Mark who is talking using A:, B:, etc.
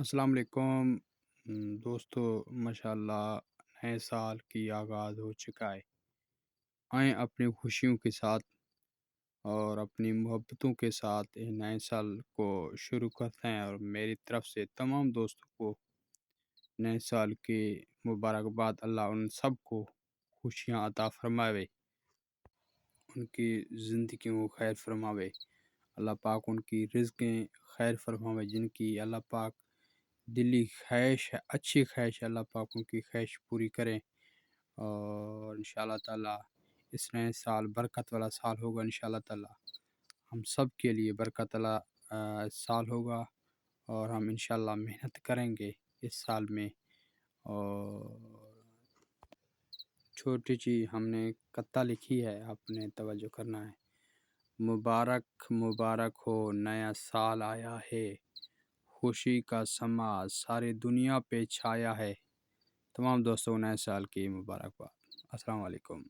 A: السلام علیکم دوستو، ماشاءاللہ نئے سال کی آغاز ہو چکا ہے۔ آئیں اپنی خوشیوں کے ساتھ اور اپنی محبتوں کے ساتھ اس نئے سال کو شروع کرتے ہیں، اور میری طرف سے تمام دوستوں کو نئے سال کی مبارکباد۔ اللہ ان سب کو خوشیاں عطا فرماوے، ان کی زندگیوں کو خیر فرماوے۔ اللہ پاک ان کی رزقیں خیر فرماوے، جن کی اللہ پاک دلی خواہش ہے، اچھی خواہش ہے، اللہ پاک ان کی خواہش پوری کریں۔ اور انشاءاللہ تعالیٰ اس نئے سال برکت والا سال ہوگا، انشاءاللہ تعالیٰ ہم سب کے لیے برکت والا سال ہوگا، اور ہم انشاءاللہ محنت کریں گے اس سال میں۔ اور چھوٹی چیز ہم نے کتا لکھی ہے، آپ نے توجہ کرنا ہے۔ مبارک مبارک ہو، نیا سال آیا ہے، خوشی کا سما ساری دنیا پہ چھایا ہے۔ تمام دوستوں کو نئے سال کی مبارکباد۔ السلام علیکم۔